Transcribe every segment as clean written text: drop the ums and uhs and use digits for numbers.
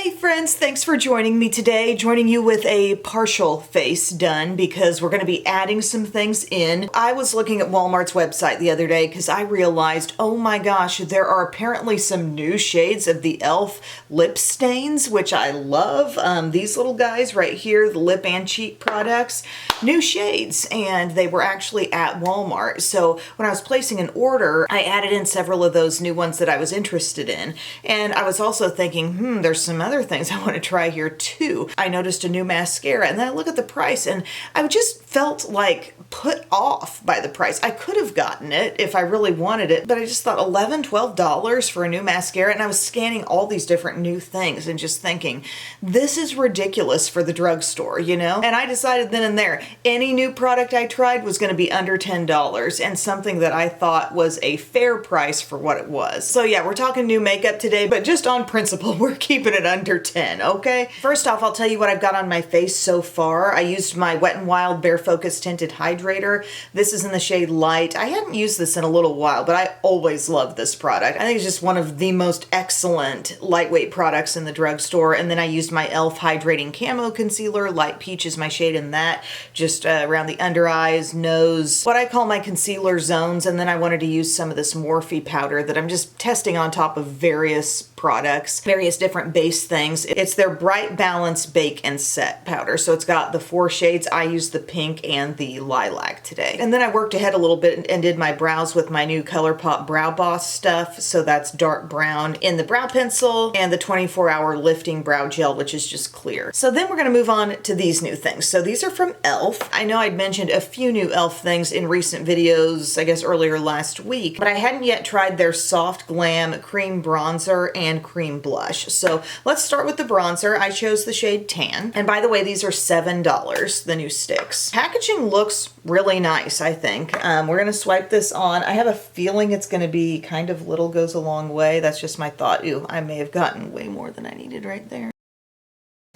Hey friends, thanks for joining me today. Joining you with a partial face done because we're going to be adding some things in. I was looking at Walmart's website the other day because I realized, oh my gosh, there are apparently some new shades of the E.L.F. lip stains, which I love. These little guys right here, the lip and cheek products, new shades, and they were actually at Walmart. So when I was placing an order, I added in several of those new ones that I was interested in. And I was also thinking, there's some other things I want to try here too. I noticed a new mascara and then I look at the price and I just felt like put off by the price. I could have gotten it if I really wanted it, but I just thought $11, $12 for a new mascara, and I was scanning all these different new things and just thinking, this is ridiculous for the drugstore, you know? And I decided then and there, any new product I tried was going to be under $10 and something that I thought was a fair price for what it was. So yeah, we're talking new makeup today, but just on principle, we're keeping it under 10, okay? First off, I'll tell you what I've got on my face so far. I used my Wet n Wild Bare Focus Tinted Hydrator. This is in the shade Light. I hadn't used this in a little while, but I always love this product. I think it's just one of the most excellent lightweight products in the drugstore. And then I used my E.L.F. Hydrating Camo Concealer. Light Peach is my shade in that, just around the under eyes, nose, what I call my concealer zones. And then I wanted to use some of this Morphe powder that I'm just testing on top of various products, various different base things. It's their Bright Balance Bake and Set powder. So it's got the 4 shades. I used the pink and the lilac today. And then I worked ahead a little bit and did my brows with my new ColourPop Brow Boss stuff. So that's dark brown in the brow pencil and the 24-hour lifting brow gel, which is just clear. So then we're going to move on to these new things. So these are from E.L.F. I know I'd mentioned a few new E.L.F. things in recent videos, I guess earlier last week, but I hadn't yet tried their Soft Glam Cream Bronzer and Cream Blush. So let's start with the bronzer. I chose the shade Tan. And by the way, these are $7, the new sticks. Packaging looks really nice, I think. We're going to swipe this on. I have a feeling it's going to be kind of little goes a long way. That's just my thought. Ooh, I may have gotten way more than I needed right there.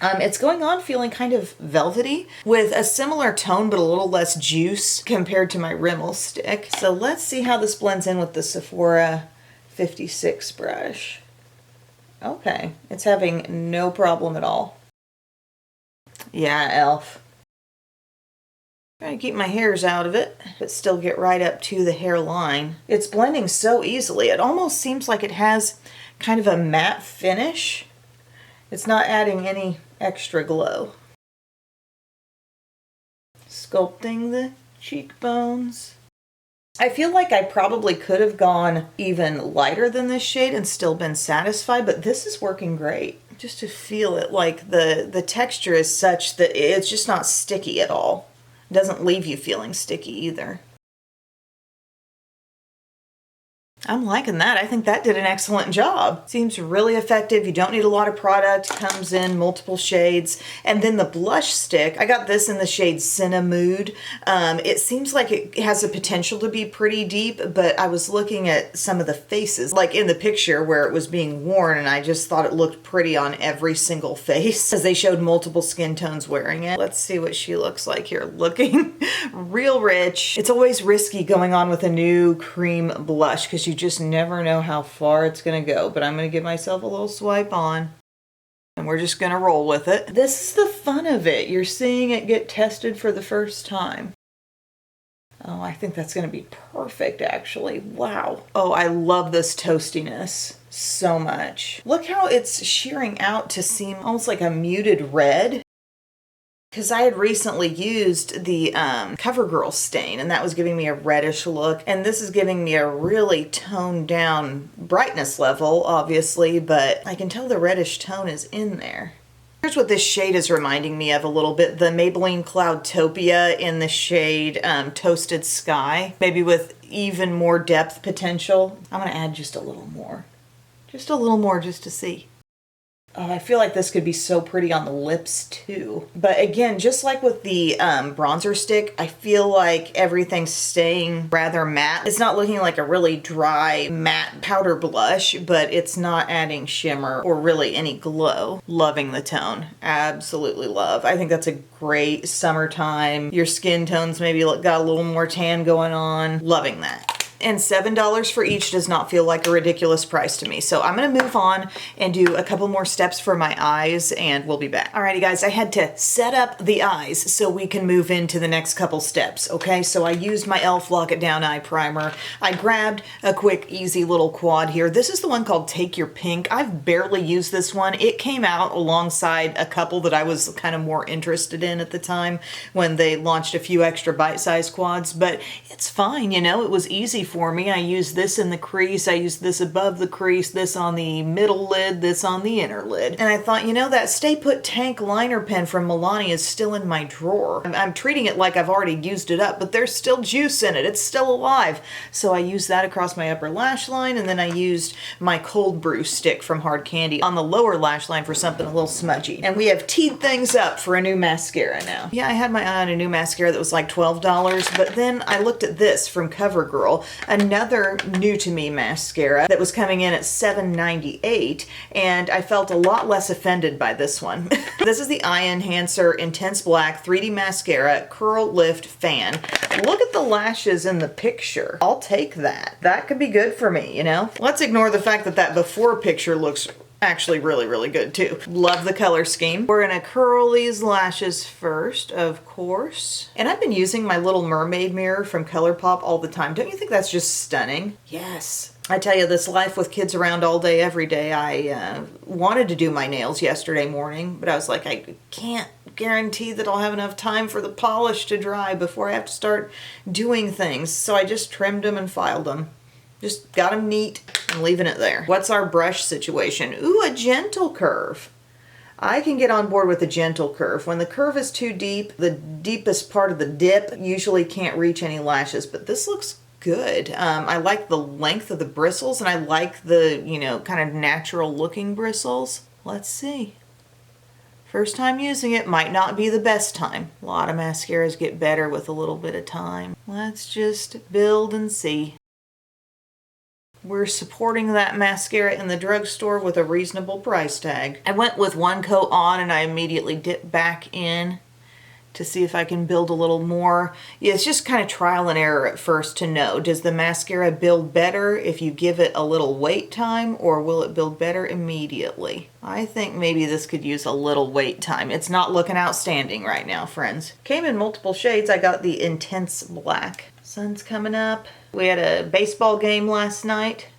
It's going on feeling kind of velvety with a similar tone, but a little less juice compared to my Rimmel stick. So let's see how this blends in with the Sephora 56 brush. Okay, it's having no problem at all. Yeah, E.L.F. Trying to keep my hairs out of it, but still get right up to the hairline. It's blending so easily. It almost seems like it has kind of a matte finish. It's not adding any extra glow. Sculpting the cheekbones. I feel like I probably could have gone even lighter than this shade and still been satisfied, but this is working great. Just to feel it, like the texture is such that it's just not sticky at all. It doesn't leave you feeling sticky either. I'm liking that. I think that did an excellent job. Seems really effective. You don't need a lot of product. Comes in multiple shades. And then the blush stick, I got this in the shade Cinemood. It seems like it has the potential to be pretty deep, but I was looking at some of the faces, like in the picture where it was being worn, and I just thought it looked pretty on every single face as they showed multiple skin tones wearing it. Let's see what she looks like here. Looking real rich. It's always risky going on with a new cream blush because you just never know how far it's going to go, but I'm going to give myself a little swipe on and we're just going to roll with it. This is the fun of it. You're seeing it get tested for the first time. Oh, I think that's going to be perfect actually. Wow. Oh, I love this toastiness so much. Look how it's shearing out to seem almost like a muted red. Because I had recently used the CoverGirl stain and that was giving me a reddish look, and this is giving me a really toned down brightness level, obviously, but I can tell the reddish tone is in there. Here's what this shade is reminding me of a little bit, the Maybelline Cloudtopia in the shade Toasted Sky, maybe with even more depth potential. I'm going to add just a little more just to see. Oh, I feel like this could be so pretty on the lips too. But again, just like with the bronzer stick, I feel like everything's staying rather matte. It's not looking like a really dry matte powder blush, but it's not adding shimmer or really any glow. Loving the tone. Absolutely love. I think that's a great summertime. Your skin tones maybe got a little more tan going on. Loving that. And $7 for each does not feel like a ridiculous price to me. So I'm gonna move on and do a couple more steps for my eyes and we'll be back. Alrighty guys, I had to set up the eyes so we can move into the next couple steps, okay? So I used my E.L.F. Lock It Down Eye Primer. I grabbed a quick, easy little quad here. This is the one called Take Your Pink. I've barely used this one. It came out alongside a couple that I was kind of more interested in at the time when they launched a few extra bite-sized quads, but it's fine, you know, it was easy for me. I used this in the crease, I used this above the crease, this on the middle lid, this on the inner lid. And I thought, you know, that Stay Put Tank liner pen from Milani is still in my drawer. I'm treating it like I've already used it up, but there's still juice in it. It's still alive. So I used that across my upper lash line, and then I used my Cold Brew stick from Hard Candy on the lower lash line for something a little smudgy. And we have teed things up for a new mascara now. Yeah, I had my eye on a new mascara that was like $12, but then I looked at this from CoverGirl, another new to me mascara that was coming in at $7.98, and I felt a lot less offended by this one. This is the Eye Enhancer Intense Black 3D Mascara Curl Lift Fan. Look at the lashes in the picture. I'll take that. That could be good for me, you know? Let's ignore the fact that that before picture looks actually really, really good too. Love the color scheme. We're gonna curl these lashes first, of course. And I've been using my little mermaid mirror from ColourPop all the time. Don't you think that's just stunning? Yes. I tell you, this life with kids around all day, every day, I wanted to do my nails yesterday morning, but I was like, I can't guarantee that I'll have enough time for the polish to dry before I have to start doing things. So I just trimmed them and filed them. Just got them neat and leaving it there. What's our brush situation? Ooh, a gentle curve. I can get on board with a gentle curve. When the curve is too deep, the deepest part of the dip usually can't reach any lashes, but this looks good. I like the length of the bristles, and I like the, you know, kind of natural looking bristles. Let's see. First time using it, might not be the best time. A lot of mascaras get better with a little bit of time. Let's just build and see. We're supporting that mascara in the drugstore with a reasonable price tag. I went with one coat on and I immediately dipped back in to see if I can build a little more. Yeah, it's just kind of trial and error at first to know. Does the mascara build better if you give it a little wait time, or will it build better immediately? I think maybe this could use a little wait time. It's not looking outstanding right now, friends. Came in multiple shades. I got the Intense Black. Sun's coming up. We had a baseball game last night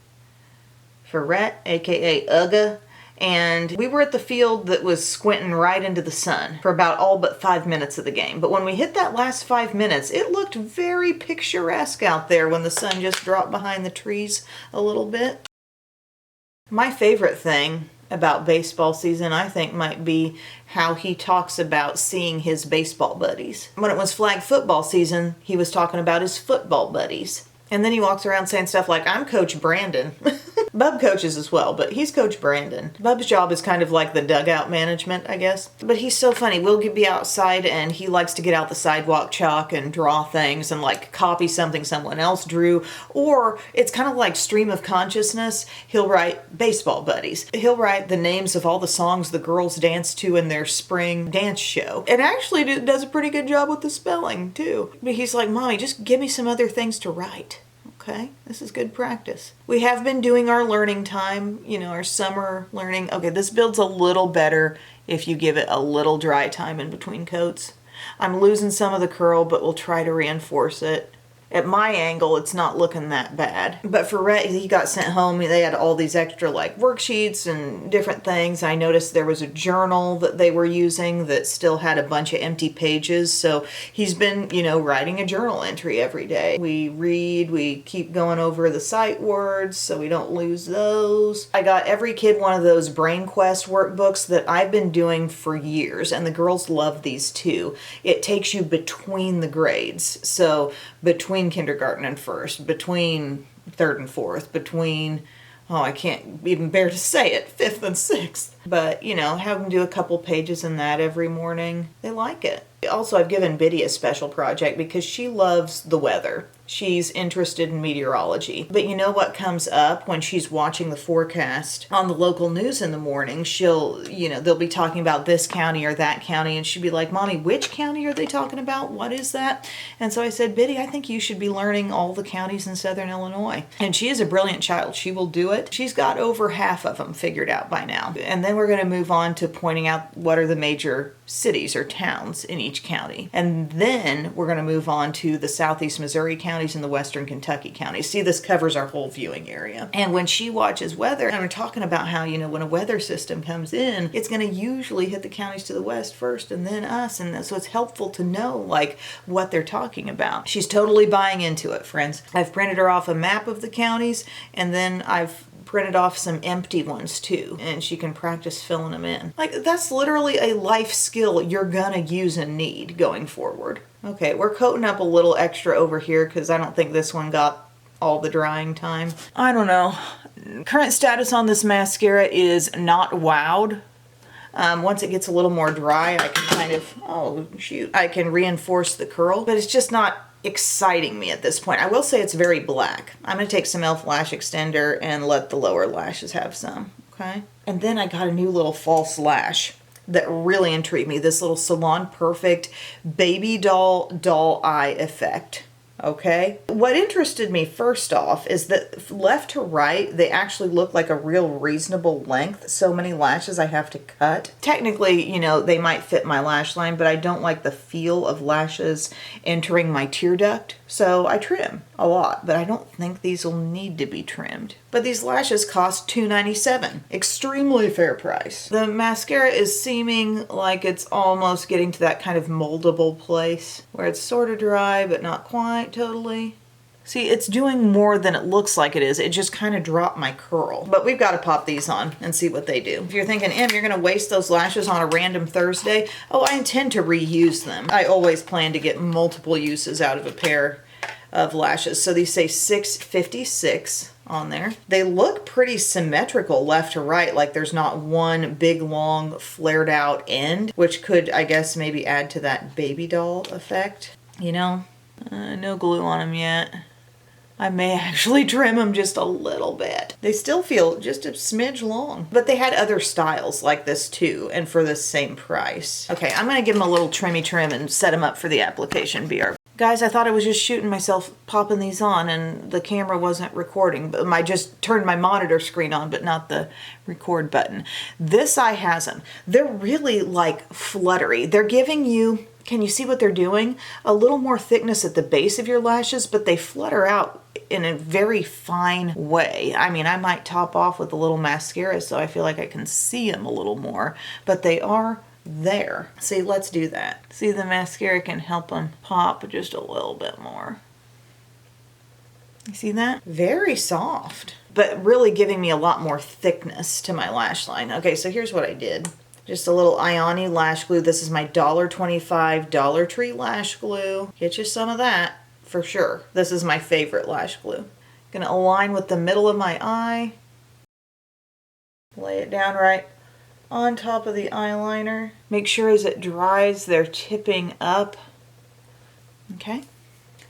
for Rhett, aka Ugga, and we were at the field that was squinting right into the sun for about all but 5 minutes of the game. But when we hit that last 5 minutes, it looked very picturesque out there when the sun just dropped behind the trees a little bit. My favorite thing about baseball season, I think, might be how he talks about seeing his baseball buddies. When it was flag football season, he was talking about his football buddies. And then he walks around saying stuff like, I'm Coach Brandon. Bub coaches as well, but he's Coach Brandon. Bub's job is kind of like the dugout management, I guess. But he's so funny. We'll be outside and he likes to get out the sidewalk chalk and draw things and like copy something someone else drew. Or it's kind of like stream of consciousness. He'll write baseball buddies. He'll write the names of all the songs the girls dance to in their spring dance show. And actually does a pretty good job with the spelling too. But he's like, Mommy, just give me some other things to write. Okay, this is good practice. We have been doing our learning time, you know, our summer learning. Okay, this builds a little better if you give it a little dry time in between coats. I'm losing some of the curl, but we'll try to reinforce it. At my angle, it's not looking that bad. But for Rhett, he got sent home. They had all these extra like worksheets and different things. I noticed there was a journal that they were using that still had a bunch of empty pages. So he's been, you know, writing a journal entry every day. We read, we keep going over the sight words so we don't lose those. I got every kid one of those Brain Quest workbooks that I've been doing for years, and the girls love these too. It takes you between the grades. So between kindergarten and first, between third and fourth, between, oh, I can't even bear to say it, fifth and sixth. But, you know, have them do a couple pages in that every morning. They like it. Also, I've given Biddy a special project because she loves the weather. She's interested in meteorology. But you know what comes up when she's watching the forecast on the local news in the morning? She'll, you know, they'll be talking about this county or that county, and she'll be like, Mommy, which county are they talking about? What is that? And so I said, Biddy, I think you should be learning all the counties in Southern Illinois. And she is a brilliant child. She will do it. She's got over half of them figured out by now. And then we're going to move on to pointing out what are the major cities or towns in each county. And then we're going to move on to the Southeast Missouri counties and the Western Kentucky counties. See, this covers our whole viewing area. And when she watches weather, and we're talking about how, you know, when a weather system comes in, it's going to usually hit the counties to the west first and then us. And so it's helpful to know, like, what they're talking about. She's totally buying into it, friends. I've printed her off a map of the counties, and then I've printed off some empty ones too, and she can practice filling them in. Like, that's literally a life skill you're gonna use and need going forward. Okay, we're coating up a little extra over here because I don't think this one got all the drying time. I don't know. Current status on this mascara is not wowed. Once it gets a little more dry, I can kind of, oh shoot, I can reinforce the curl, but it's just not exciting me at this point. I will say it's very black. I'm going to take some E.L.F. lash extender and let the lower lashes have some, okay? And then I got a new little false lash that really intrigued me. This little Salon Perfect baby doll eye effect. Okay. What interested me first off is that left to right, they actually look like a real reasonable length. So many lashes I have to cut. Technically, you know, they might fit my lash line, but I don't like the feel of lashes entering my tear duct. So I trim a lot, but I don't think these will need to be trimmed. But these lashes cost $2.97. Extremely fair price. The mascara is seeming like it's almost getting to that kind of moldable place where it's sort of dry, but not quite totally. See, it's doing more than it looks like it is. It just kind of dropped my curl. But we've got to pop these on and see what they do. If you're thinking, Em, you're going to waste those lashes on a random Thursday. Oh, I intend to reuse them. I always plan to get multiple uses out of a pair of lashes. So these say 656 on there. They look pretty symmetrical left to right, like there's not one big long flared out end, which could, I guess, maybe add to that baby doll effect. You know, no glue on them yet. I may actually trim them just a little bit. They still feel just a smidge long, but they had other styles like this too, and for the same price. Okay, I'm gonna give them a little trimmy trim and set them up for the application BR. Guys, I thought I was just shooting myself popping these on and the camera wasn't recording, but I just turned my monitor screen on, but not the record button. This eye has them. They're really like fluttery. They're giving you, can you see what they're doing? A little more thickness at the base of your lashes, but they flutter out in a very fine way. I mean, I might top off with a little mascara so I feel like I can see them a little more, but they are there. See, let's do that. See, the mascara can help them pop just a little bit more. You see that? Very soft, but really giving me a lot more thickness to my lash line. Okay, so here's what I did. Just a little Ioni lash glue. This is my $1.25 Dollar Tree lash glue. Get you some of that for sure. This is my favorite lash glue. Gonna align with the middle of my eye. Lay it down right on top of the eyeliner. Make sure as it dries, they're tipping up. Okay.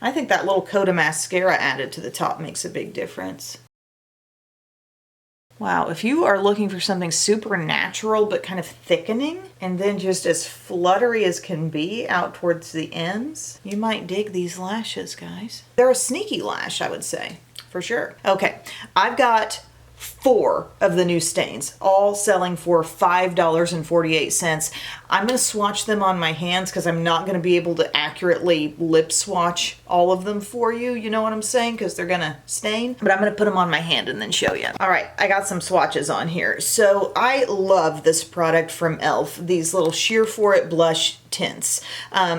I think that little coat of mascara added to the top makes a big difference. Wow, if you are looking for something super natural but kind of thickening and then just as fluttery as can be out towards the ends, you might dig these lashes, guys. They're a sneaky lash, I would say, for sure. Okay, I've got 4 of the new stains, all selling for $5.48. I'm going to swatch them on my hands because I'm not going to be able to accurately lip swatch all of them for you. You know what I'm saying? Because they're going to stain. But I'm going to put them on my hand and then show you. All right, I got some swatches on here. So I love this product from E.L.F. These little Sheer For It blush tints.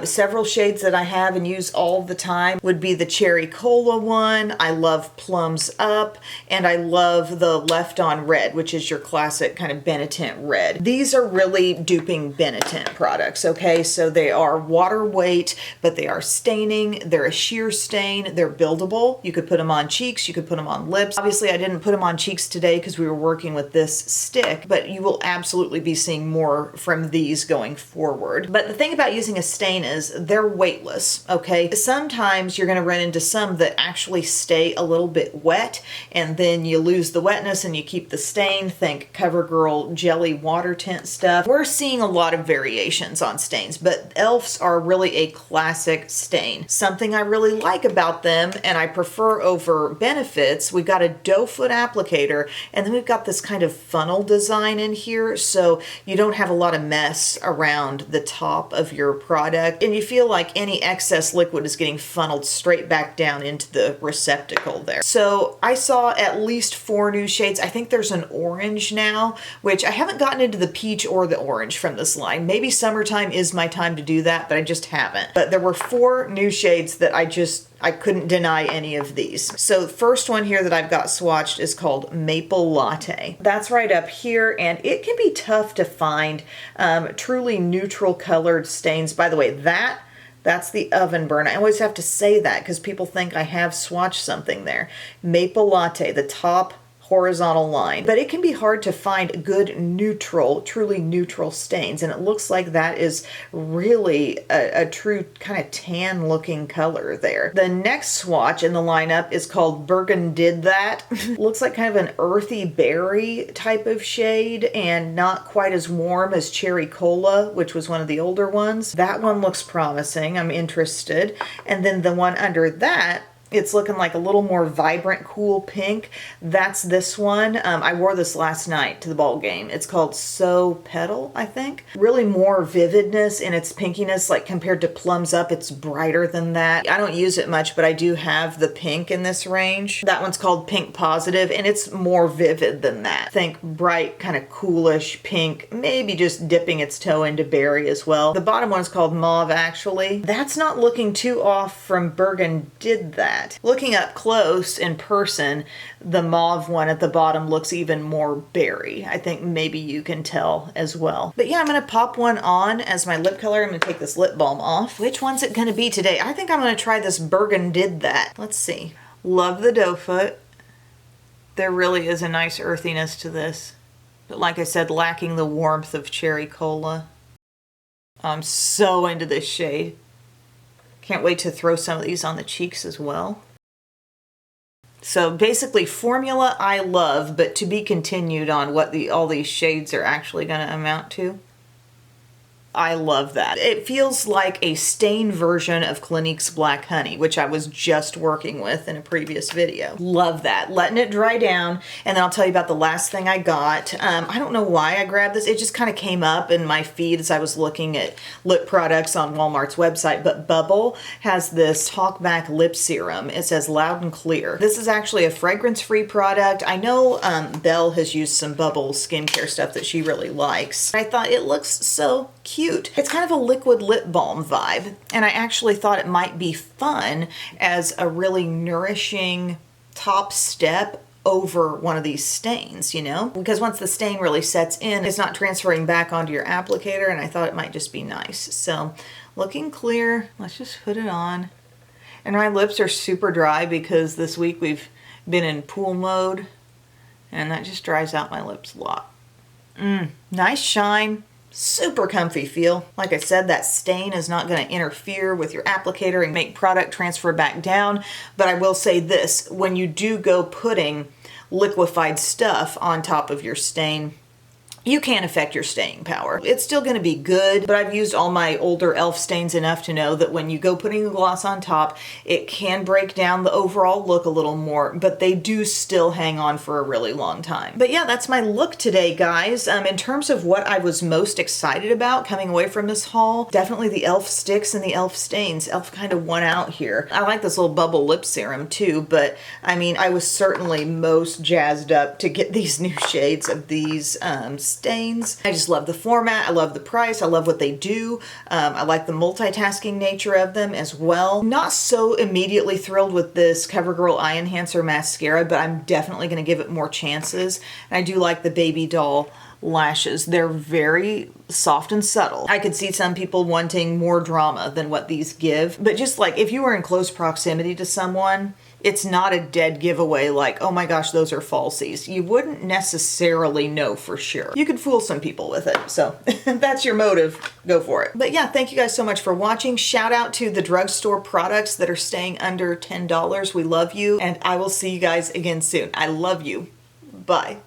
Several shades that I have and use all the time would be the Cherry Cola one. I love Plums Up, and I love the Left On Red, which is your classic kind of Benetint red. These are really duping Benetint products, okay? So they are water weight, but they are staining. They're a sheer stain. They're buildable. You could put them on cheeks. You could put them on lips. Obviously, I didn't put them on cheeks today because we were working with this stick, but you will absolutely be seeing more from these going forward. But the thing about using a stain is they're weightless, okay? Sometimes you're going to run into some that actually stay a little bit wet, and then you lose the wetness and you keep the stain. Think CoverGirl jelly water tint stuff. We're seeing a lot of variations on stains, but e.l.f.'s are really a classic stain. Something I really like about them, and I prefer over Benefits, we've got a doe foot applicator, and then we've got this kind of funnel design in here, so you don't have a lot of mess around the top of your product, and you feel like any excess liquid is getting funneled straight back down into the receptacle there. So I saw at least 4 new shades. I think there's an orange now, which I haven't gotten into the peach or the orange from this line. Maybe summertime is my time to do that, but I just haven't. But there were 4 new shades that I couldn't deny any of these. So the first one here that I've got swatched is called Maple Latte. That's right up here, and it can be tough to find truly neutral colored stains. By the way, that's the oven burn. I always have to say that because people think I have swatched something there. Maple Latte, the top horizontal line. But it can be hard to find good neutral, truly neutral stains, and it looks like that is really a true kind of tan looking color there. The next swatch in the lineup is called BurgunDid That. Looks like kind of an earthy berry type of shade and not quite as warm as Cherry Cola, which was one of the older ones. That one looks promising. I'm interested. And then the one under that, it's looking like a little more vibrant, cool pink. That's this one. I wore this last night to the ball game. It's called Petal, I think. Really more vividness in its pinkiness, like compared to Plums Up, it's brighter than that. I don't use it much, but I do have the pink in this range. That one's called Pink Positive, and it's more vivid than that. Think bright, kind of coolish pink, maybe just dipping its toe into berry as well. The bottom one's called Mauve, actually. That's not looking too off from BurgunDid That. Looking up close in person, the mauve one at the bottom looks even more berry. I think maybe you can tell as well. But yeah, I'm going to pop one on as my lip color. I'm going to take this lip balm off. Which one's it going to be today? I think I'm going to try this BurgunDid That. Let's see. Love the doe foot. There really is a nice earthiness to this. But like I said, lacking the warmth of Cherry Cola. I'm so into this shade. Can't wait to throw some of these on the cheeks as well. So basically formula I love, but to be continued on what all these shades are actually going to amount to. I love that. It feels like a stain version of Clinique's Black Honey, which I was just working with in a previous video. Love that. Letting it dry down, and then I'll tell you about the last thing I got. I don't know why I grabbed this. It just kind of came up in my feed as I was looking at lip products on Walmart's website, but Bubble has this Talkback Lip Serum. It says Loud and Clear. This is actually a fragrance-free product. I know Belle has used some Bubble skincare stuff that she really likes. I thought it looks so cute. It's kind of a liquid lip balm vibe, and I actually thought it might be fun as a really nourishing top step over one of these stains, you know? Because once the stain really sets in, it's not transferring back onto your applicator, and I thought it might just be nice. So, looking clear, let's just put it on. And my lips are super dry because this week we've been in pool mode, and that just dries out my lips a lot. Nice shine. Super comfy feel. Like I said, that stain is not going to interfere with your applicator and make product transfer back down. But I will say this, when you do go putting liquefied stuff on top of your stain, you can't affect your staying power. It's still going to be good, but I've used all my older e.l.f. stains enough to know that when you go putting the gloss on top, it can break down the overall look a little more, but they do still hang on for a really long time. But yeah, that's my look today, guys. In terms of what I was most excited about coming away from this haul, definitely the e.l.f. sticks and the e.l.f. stains. e.l.f. kind of won out here. I like this little Bubble lip serum too, but I mean, I was certainly most jazzed up to get these new shades of these stains. I just love the format. I love the price. I love what they do. I like the multitasking nature of them as well. Not so immediately thrilled with this CoverGirl Eye Enhancer mascara, but I'm definitely going to give it more chances. And I do like the baby doll lashes. They're very soft and subtle. I could see some people wanting more drama than what these give, but just like if you were in close proximity to someone, it's not a dead giveaway like, oh my gosh, those are falsies. You wouldn't necessarily know for sure. You could fool some people with it. So if that's your motive, go for it. But yeah, thank you guys so much for watching. Shout out to the drugstore products that are staying under $10. We love you, and I will see you guys again soon. I love you. Bye.